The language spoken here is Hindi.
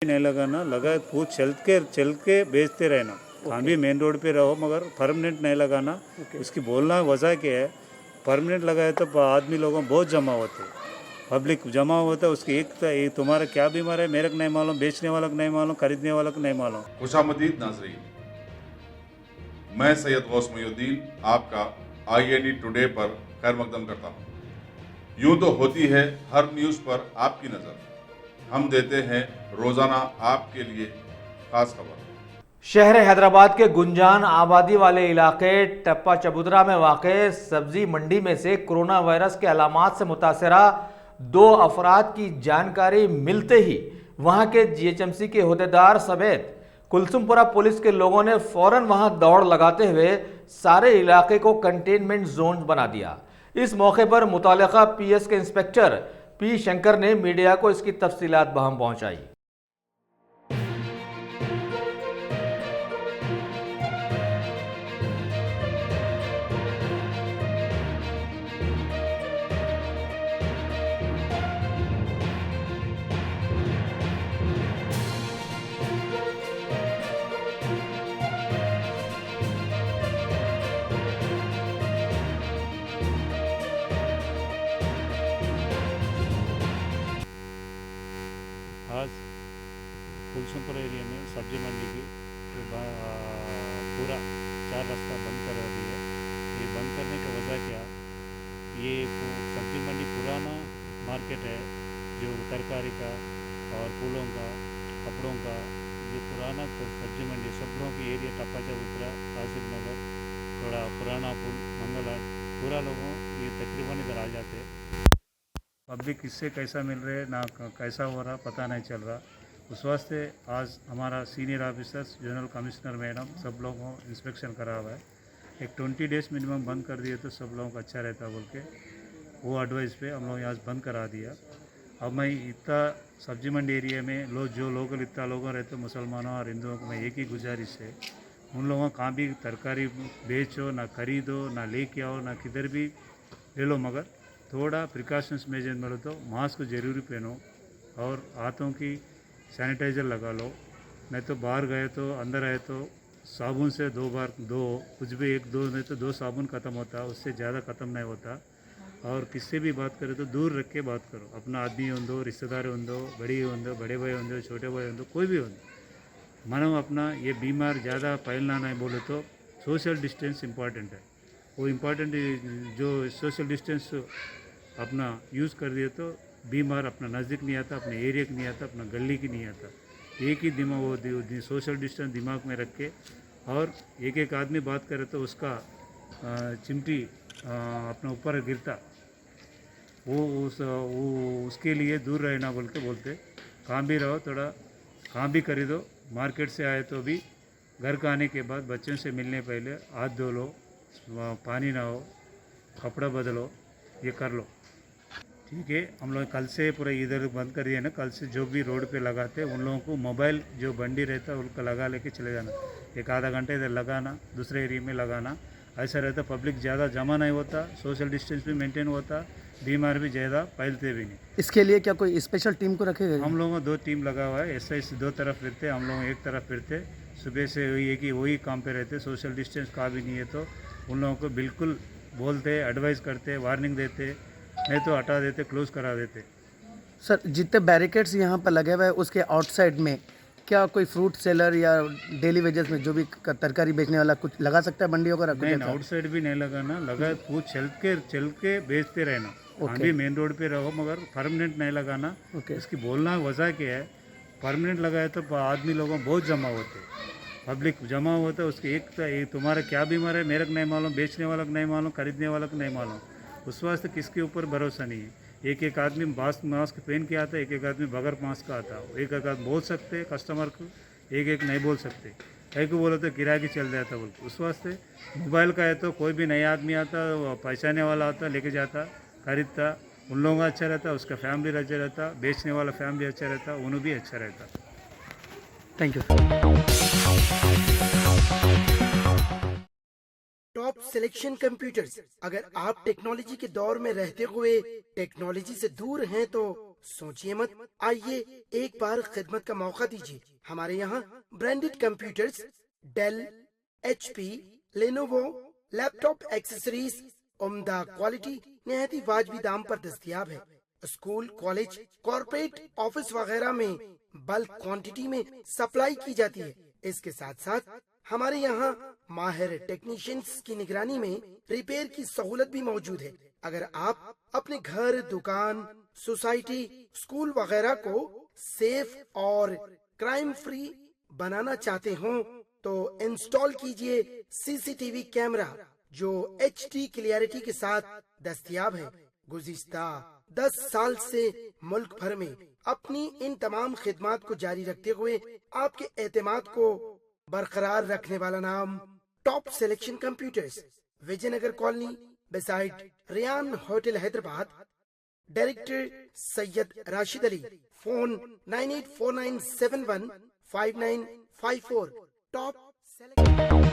नहीं लगाना, लगा पूछ चल के बेचते रहना। हम भी मेन रोड पे रहो मगर परमानेंट नहीं लगाना। उसकी बोलना वजह क्या है, परमानेंट लगाए तो आदमी लोगों बहुत जमा होते, पब्लिक जमा होता है। उसकी एक तुम्हारा क्या बीमार है मेरे को नहीं मालूम, बेचने वाला को नहीं मालूम, खरीदने वाला को नहीं मालूम। खुशामदीद नाजरीन, मैं सैयद गौस मुहिउद्दीन आपका IND टुडे पर खैर मकदम करता हूँ। यूं तो होती है हर न्यूज़ पर आपकी नज़र, हम देते हैं रोज़ाना आपके लिए खास खबर। शहर हैदराबाद के गुंजान आबादी वाले इलाके टप्पा चबूतरा में वाक़ सब्जी मंडी में से कोरोना वायरस के अलामात से मुतासरा 2 अफराद की जानकारी मिलते ही वहां के GHMC के अहदेदार समेत कुलसुमपुरा पुलिस के लोगों ने फौरन वहां दौड़ लगाते हुए सारे इलाके को कंटेनमेंट जोन बना दिया। इस मौके पर मुतालिका PS के इंस्पेक्टर P शंकर ने मीडिया को इसकी तफसीलात बहम पहुंचाई। आज कुलसुमपुर एरिया में सब्जी मंडी की पूरा 4 रास्ता बंद करा दिया। ये बंद करने की वजह क्या, ये सब्जी मंडी पुराना मार्केट है जो तरकारी का और फूलों का कपड़ों का, ये पुराना सब्जी मंडी सब्जियों की एरिया टप्पा चबूतरा कासिफ नगर थोड़ा पुराना पुल मंगलहाट पूरा लोगों ये तकरीबन इधर आ जाते। पब्लिक किससे कैसा मिल रहे ना कैसा हो रहा पता नहीं चल रहा। उस वास्ते आज हमारा senior officers general commissioner madam सब लोगों को इंस्पेक्शन करा हुआ है। एक 20 डेज मिनिमम बंद कर दिए तो सब लोगों को अच्छा रहता बोल के वो एडवाइस पे हम लोग आज बंद करा दिया। अब मैं इतना सब्जी मंडी एरिया में जो लोकल इतना लोग रहते मुसलमानों और हिंदुओं को मैं एक ही गुजारिश है, उन लोगों कहाँ भी तरकारी बेचो ना खरीदो ना लेके आओ ना किधर भी ले लो, मगर थोड़ा प्रिकॉशंस मेजर में लो तो मास्क ज़रूरी पहनो और हाथों की सैनिटाइज़र लगा लो। नहीं तो बाहर गए तो अंदर आए तो साबुन से 2 बार धो, कुछ भी 1-2 नहीं तो 2 साबुन ख़त्म होता, उससे ज़्यादा ख़त्म नहीं होता। और किससे भी बात करें तो दूर रख के बात करो। अपना आदमी हो, रिश्तेदार हो, बड़ी हो, बड़े भाई हो, छोटे भाई हो, कोई भी हो, मानो अपना ये बीमार ज़्यादा फैलना नहीं बोले तो सोशल डिस्टेंस इम्पॉर्टेंट है। वो इम्पॉर्टेंट जो सोशल डिस्टेंस अपना यूज़ कर दिए तो बीमार अपना नज़दीक नहीं आता, अपने एरिया की नहीं आता, अपना गली की नहीं आता। एक ही दिमाग वो सोशल डिस्टेंस दिमाग में रख के और एक आदमी बात करे तो उसका चिमटी अपना ऊपर गिरता, वो उसके लिए दूर रहना बोल के बोलते। कहाँ भी रहो थोड़ा कहाँ भी खरीदो, मार्केट से आए तो भी घर का आने के बाद बच्चों से मिलने पहले हाथ धो लो, पानी ना हो, कपड़ा बदलो, ये कर लो, ठीक है। हम लोग कल से पूरा इधर बंद कर दिया ना, कल से जो भी रोड पे लगाते उन लोगों को मोबाइल जो बंडी रहता है उनका लगा लेके चले जाना, एक आधा घंटे इधर लगाना, दूसरे एरिया में लगाना। ऐसा रहता पब्लिक ज़्यादा जमा नहीं होता, सोशल डिस्टेंस भी मेंटेन होता, बीमार भी ज़्यादा फैलते भी नहीं। इसके लिए क्या कोई स्पेशल टीम को रखेगा? हम लोगों को 2 टीम लगा हुआ है, SI 2 तरफ फिरते, हम लोग एक तरफ फिरते। सुबह से वही काम पे रहते, सोशल डिस्टेंस का भी नहीं है तो उन लोगों को बिल्कुल बोलते, एडवाइस करते, वार्निंग देते, नहीं तो हटा देते, क्लोज करा देते। सर, जितने बैरिकेड्स यहाँ पर लगे हुए हैं उसके आउटसाइड में क्या कोई फ्रूट सेलर या डेली वेजेस में जो भी तरकारी बेचने वाला कुछ लगा सकता है मंडियों का? नहीं, आउटसाइड भी नहीं लगाना, लगा वो चल के बेचते रहना। हम भी मेन रोड पे रहो मगर परमानेंट नहीं लगाना। इसकी बोलना वजह क्या है, परमानेंट लगाए तो आदमी लोगों बहुत जमा होते, पब्लिक जमा होता है। उसकी एक तुम्हारा क्या बीमार है मेरे को नहीं मालूम, बेचने वाला को नहीं मालूम, खरीदने वाला को नहीं मालूम। उस वास्ते किसके ऊपर भरोसा नहीं है। एक आदमी मास्क पहन के आता है, एक आदमी बगैर मास्क का आता है। एक आदमी बोल सकते कस्टमर को, एक नहीं बोल सकते। एक को बोले तो किराए की चल जाता बोल। उस वास्ते मोबाइल का है तो कोई भी नया आदमी आता, पहचाने वाला आता, लेके जाता, खरीदता, उन लोगों का अच्छा रहता, उसका फैमिली अच्छा रहता, बेचने वाला फैमिली अच्छा रहता, उन्हें भी अच्छा रहता। Thank you. Top selection computers. अगर आप टेक्नोलॉजी के दौर में रहते हुए टेक्नोलॉजी से दूर हैं तो सोचिए मत, आइए एक बार खिदमत का मौका दीजिए। हमारे यहाँ branded computers, Dell, HP, Lenovo, laptop accessories उम्दा क्वालिटी निहायत ही वाजबी दाम पर दस्तयाब है। स्कूल, कॉलेज, कॉर्पोरेट ऑफिस वगैरह में बल्क क्वांटिटी में सप्लाई की जाती है। इसके साथ साथ हमारे यहाँ माहिर टेक्नीशियंस की निगरानी में रिपेयर की सहूलत भी मौजूद है। अगर आप अपने घर, दुकान, सोसाइटी, स्कूल वगैरह को सेफ और क्राइम फ्री बनाना चाहते हो तो इंस्टॉल कीजिए CCTV कैमरा जो HD क्लियरिटी के साथ दस्तयाब है। गुज़िश्ता 10 साल से मुल्क भर में अपनी इन तमाम खिदमात को जारी रखते हुए आपके एतमाद को बरकरार रखने वाला नाम top selection computers, Vijayanagar colony beside Riyan hotel, Hyderabad. Director Syed Rashid Ali. Phone 9849715954। Top selection.